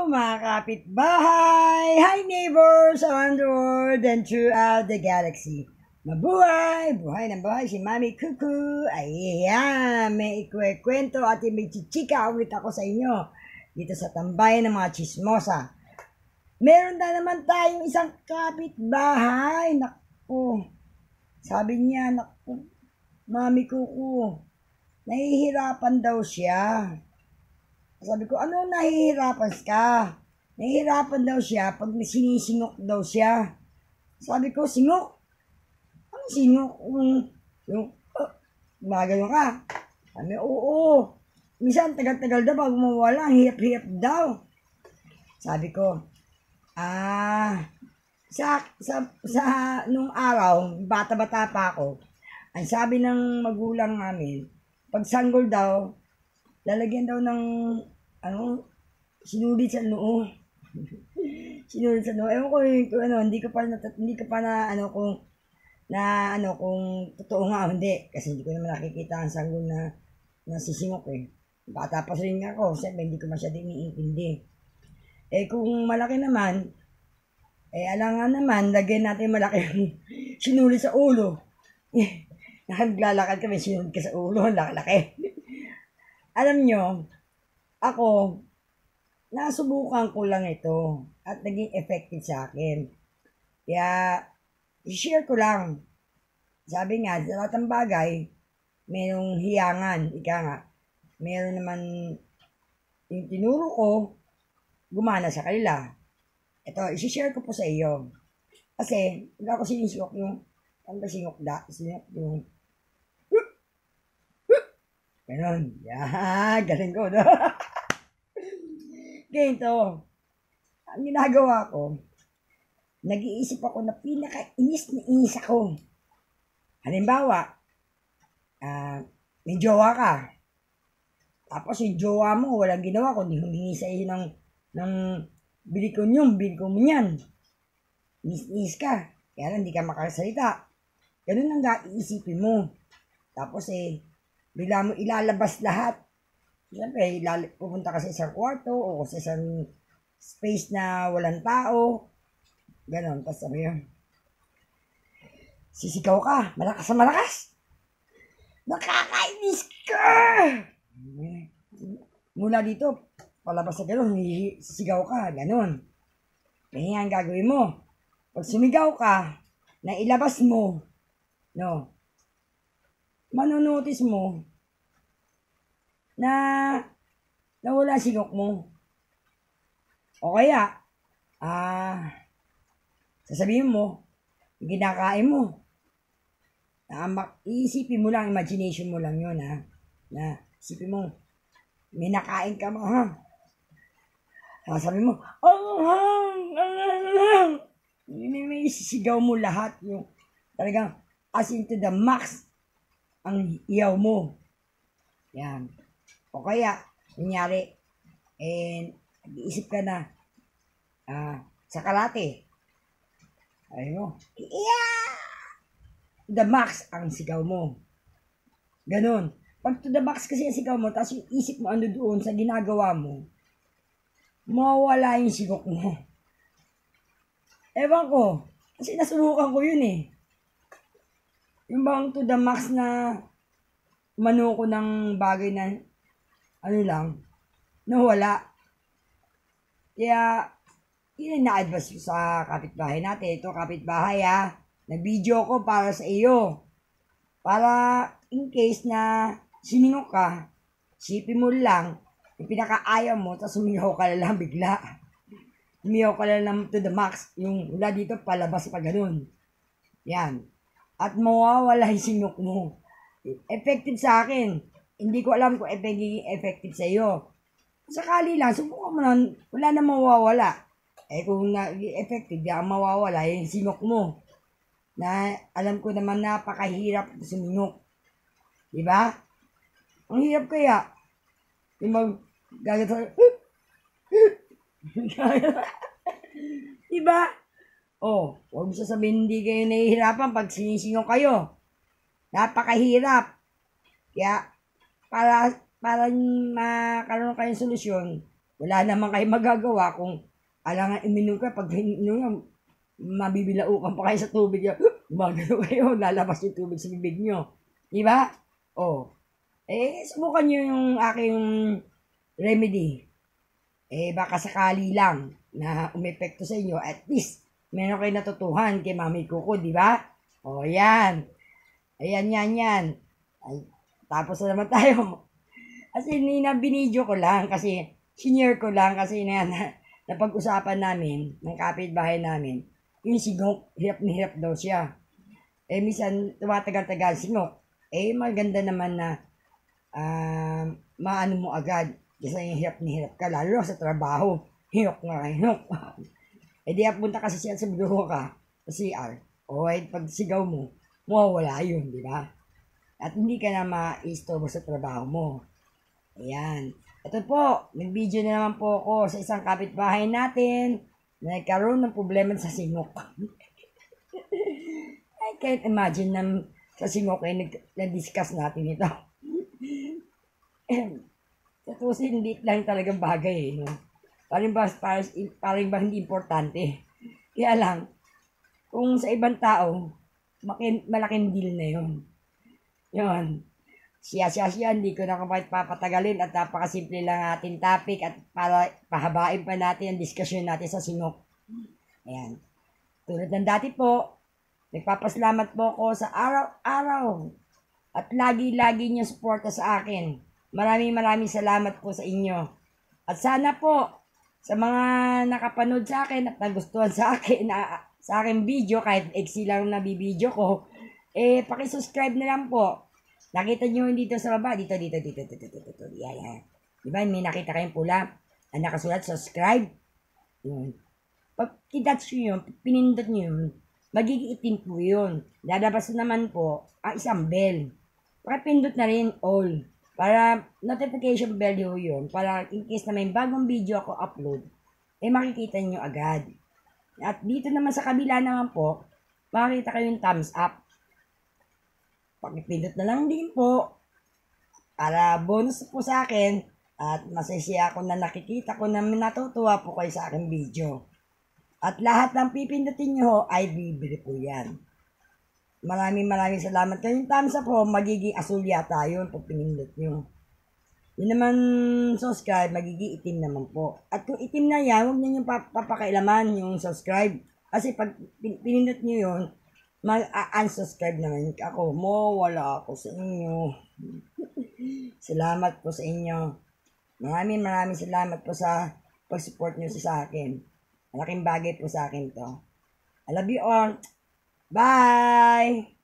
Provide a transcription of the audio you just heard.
mga kapitbahay! Hi neighbors around the world and throughout the galaxy. Mabuhay! Buhay ng buhay si Mami Cuckoo. Ayan, may ikwekwento at may chichika ulit ako sa inyo dito sa tambayan ng mga chismosa. Meron na naman tayong isang kapitbahay. Naku, sabi niya, naku, Mami Cuckoo, nahihirapan daw siya. Sabi ko, ano nahihirapan ka? Nahihirapan daw siya pag sinisingok daw siya. Sabi ko, singok? Ano singok? Gumagano ka? Sabi, oo. Minsan, tagal-tagal daw bago mawala. Hiyap-hiyap daw. Sabi ko, nung araw, bata-bata pa ako, ang sabi ng magulang namin, pag sanggol daw, lalagyan daw ng, sinulit sa noo. Sinulit sa noo. Ewan ko hindi ko pa kung totoo nga o hindi. Kasi hindi ko naman nakikita ang sanggol na nasisingok eh. Bata pa rin ako, siyempre hindi ko masyadong iniintindi. Kung malaki naman, alangan naman, lagyan natin malaki sinulit sa ulo. Naglalakad kami, sinulit ka sa ulo, laki. Alam nyo, ako, nasubukan ko lang ito at naging effective sa akin. Kaya, i-share ko lang. Sabi nga, sa lahat ng bagay, mayroong hiyangan, ika nga. Meron naman, yung tinuro ko, gumana sa kanila. Ito, i-share ko po sa iyo. Kasi, hindi ako sinisiyok yung, yung, ganon. Yan, galing ko, no? Ganito, ang ginagawa ko, nag-iisip ako na pinaka-inis na inis ako. Halimbawa, may jowa ka. Tapos yung jowa mo, walang ginawa kundi humingi sa iyo ng bili ko mo yan. Inis ka. Kaya lang, hindi ka makasalita. Ganun lang iisipin mo. Tapos bigla mo ilalabas lahat. Siyempre, pupunta ka sa isang kwarto o sa isang space na walang tao. Ganon. Tapos sabi yun, sisigaw ka. Malakas na malakas. Nakakainis ka! Mula dito, palabas sa ganon, sisigaw ka. Ganon. Kaya ang gagawin mo. Pag sumigaw ka, na ilabas mo, no, manonotice mo na nawala sinok mo. O kaya, sasabihin mo, ginakain mo. Iisipin mo lang, imagination mo lang yun, na isipin mo, may nakain ka mo, sasabihin mo, may sisigaw mo lahat, yung talagang as into the max, ang iyaw mo. Yan. O kaya, kunyari, nag-iisip ka na, sa karate. Ayun mo, the max ang sigaw mo. Ganon. Pag to the max kasi ang sigaw mo, tapos yung isip mo ano doon sa ginagawa mo, mawawala yung sigok mo. Ewan ko, kasi nasubukan ko yun eh. Yung bang to the max na mano ko ng bagay na nawala. Kaya, yun na-advise ko sa kapitbahay natin. Ito kapitbahay nag-video ko para sa iyo. Para in case na siningok ka, sipin mo lang, yung pinaka-ayaw mo, tapos sumigaw ka lang bigla. Sumigaw ka lang to the max. Yung wala dito, palabas pa ganun. Yan. At mawawala yung siningok mo. Effective sa akin. Hindi ko alam kung effective sa iyo. Sakali lang, subukan mo na, wala na mawawala. Kung effective, di ang mawawala, yung sinok mo. Na alam ko naman napakahirap suminok. Diba? Ang hirap kaya. Yung gagawin. Diba? Huwag mo sasabihin hindi kayo nahihirapan pag sinisingok kayo. Napakahirap. Kaya, para makaroon kayong solusyon, Wala naman kayo magagawa kung alangan uminom ka, pag ininom, mabibilaukan pa kayo sa tubig. Gumagano kayo, lalabas yung tubig sa bibig nyo. Di ba? Oh. Subukan nyo yung aking remedy. Baka sakali lang na umepekto sa inyo. At least, meron kayo natutuhan kay Mami Kuko, di ba? Yan. Ayan, yan. Ay, tapos na naman tayo. Kasi binidyo ko lang kasi senior ko lang kasi napag-usapan namin ng kapitbahay namin. Yung sigok, hirap na hirap daw siya. Minsan tumatagal-tagal sigok. Maganda naman na maano mo agad. Kasi yung hirap na hirap ka, lalo sa trabaho. Hirap nga, hirap. Di punta kasi siya sa bureau ka, sa CR. Pag sigaw mo, mawawala yun, di ba? At hindi ka na ma-istorbo sa trabaho mo. Ayan. Ito po, nag-video na naman po ako sa isang kapitbahay natin na nagkaroon ng problema sa singok. I can't imagine na sa singok na-discuss natin ito. Sa hindi lang talagang bagay no? Parang ba hindi importante. Kaya lang, kung sa ibang tao, malaking deal na yun. Yun. Siya, hindi ko na kapag papatagalin at napakasimple lang ating topic at para pahabain pa natin ang diskusyon natin sa sinok. Ayan. Tulad ng dati po, nagpapasalamat po ako sa araw-araw at lagi-lagi niyo suporta sa akin. Maraming salamat po sa inyo. At sana po, sa mga nakapanood sa akin at nagustuhan sa akin, sa aking video, kahit eksi lang na bibidyo ko, pakisubscribe na lang po. Nakita nyo dito sa baba, dito. Yan. Diba, may nakita kayong pula, ang nakasulat, subscribe. Yun. Pag kitats nyo yun, pinindot nyo yun, magiging itim po yun. Dadabas naman po, ang isang bell. Pakipindot na rin all. Para notification bell yun, para in case na may bagong video ako upload, makikita nyo agad. At dito naman sa kabila naman po, makikita kayo yung thumbs up. Pakipindot na lang din po para bonus po sa akin at masaya ako na nakikita ko na natutuwa po kayo sa aking video. At lahat ng pipindutin nyo ay bibili po yan. Maraming salamat. Kayong thumbs up po, magiging asul yata yun pag pinindot nyo. Yun naman subscribe, magiging itim naman po. At kung itim na yan, huwag nyo papakailaman yung subscribe. Kasi pag pinindot nyo yun, mag-unsubscribe naman ako. Wala ako sa inyo. Salamat po sa inyo. Maraming salamat po sa pag-support nyo sa akin. Malaking bagay po sa akin to. I love you all. Bye!